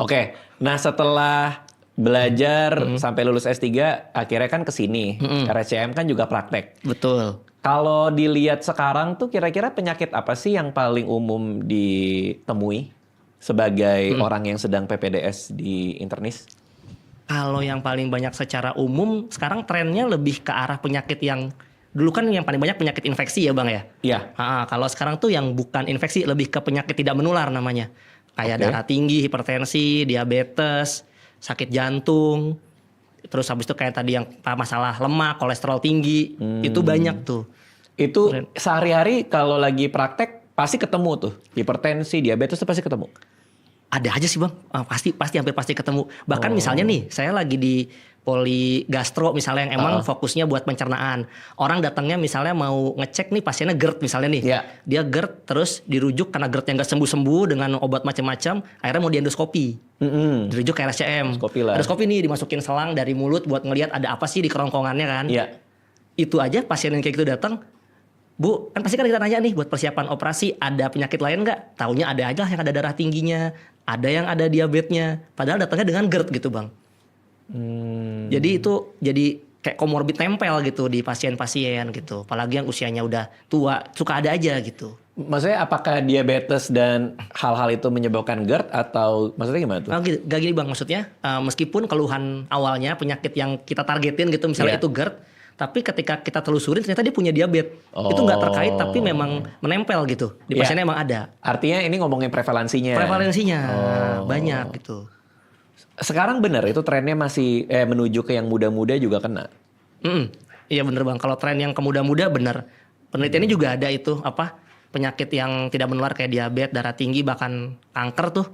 Oke, nah setelah belajar sampai lulus S3, akhirnya kan ke sini. RSCM kan juga praktek. Betul. Kalau dilihat sekarang tuh kira-kira penyakit apa sih yang paling umum ditemui sebagai orang yang sedang PPDS di internis? Kalau yang paling banyak secara umum, sekarang trennya lebih ke arah penyakit yang dulu kan yang paling banyak penyakit infeksi ya Bang ya? Iya. Kalau sekarang tuh yang bukan infeksi, lebih ke penyakit tidak menular namanya. Kayak Oke. darah tinggi, hipertensi, diabetes, sakit jantung. Terus habis itu kayak tadi yang masalah lemak, kolesterol tinggi, itu banyak tuh. Itu sehari-hari kalau lagi praktek pasti ketemu tuh. Hipertensi, diabetes tuh pasti ketemu. Ada aja sih Bang, pasti hampir pasti ketemu. Bahkan misalnya nih, saya lagi di poli gastro misalnya yang emang fokusnya buat pencernaan. Orang datangnya misalnya mau ngecek nih pasiennya GERD misalnya nih. Iya. Dia GERD terus dirujuk karena GERD-nya nggak sembuh-sembuh dengan obat macam-macam, akhirnya mau diendoskopi. Dirujuk ke RSCM. Endoskopi lah. Endoskopi nih dimasukin selang dari mulut buat ngelihat ada apa sih di kerongkongannya kan. Iya. Itu aja pasien yang kayak gitu datang, Bu, kan pasti kan kita nanya nih buat persiapan operasi ada penyakit lain nggak? Taunya ada aja yang ada darah tingginya, ada yang ada diabetesnya. Padahal datangnya dengan GERD gitu Bang. Jadi itu jadi kayak komorbid tempel gitu di pasien-pasien gitu. Apalagi yang usianya udah tua, suka ada aja gitu. Maksudnya apakah diabetes dan hal-hal itu menyebabkan GERD atau maksudnya gimana tuh? Gak gini Bang, maksudnya meskipun keluhan awalnya penyakit yang kita targetin gitu misalnya itu GERD, tapi ketika kita telusurin ternyata dia punya diabetes. Itu nggak terkait tapi memang menempel gitu. Di pasiennya emang ada. Artinya ini ngomongin prevalensinya. Prevalensinya banyak gitu. Sekarang benar itu trennya masih menuju ke yang muda-muda juga kena. Iya bener Bang, kalau tren yang ke muda-muda bener. Penelitiannya juga ada itu penyakit yang tidak menular kayak diabetes, darah tinggi, bahkan kanker tuh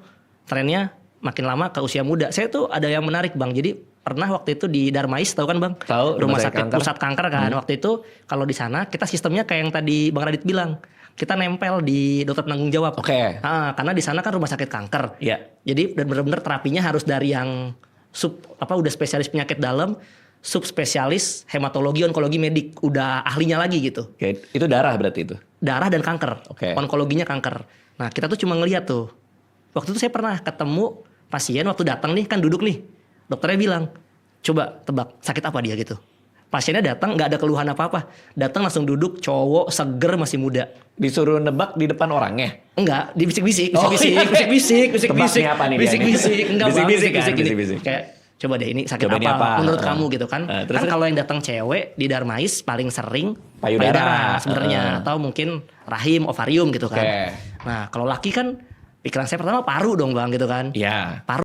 trennya makin lama ke usia muda. Saya tuh ada yang menarik Bang, jadi pernah waktu itu di Darmais, tahu kan Bang? Tahu, Rumah sakit pusat kanker kan. Waktu itu kalau di sana kita sistemnya kayak yang tadi Bang Radit bilang, kita nempel di dokter penanggung jawab. Oke. Karena di sana kan rumah sakit kanker. Iya. Jadi benar-benar terapinya harus dari yang udah spesialis penyakit dalam, subspesialis hematologi, onkologi medik, udah ahlinya lagi gitu. Oke, itu darah berarti itu. Darah dan kanker. Oke. Onkologinya kanker. Nah, kita tuh cuma ngelihat tuh. Waktu itu saya pernah ketemu pasien waktu datang nih, kan duduk nih. Dokternya bilang, "Coba tebak sakit apa dia?" gitu. Pasiennya datang nggak ada keluhan apa-apa. Datang langsung duduk, cowok, seger, masih muda. Disuruh nebak di depan orangnya? Enggak, bisik-bisik. Tebaknya apa nih? Bisik-bisik. Enggak Bang, Bisik-bisik. Kayak coba deh ini sakit Coba ini apa apa? menurut kamu gitu kan. Terus? Kan kalau yang datang cewek di Darmais paling sering Payudara. sebenarnya atau mungkin rahim, ovarium gitu kan. Oke. Nah, kalau laki kan pikiran saya pertama paru dong Bang gitu kan. Iya. Paru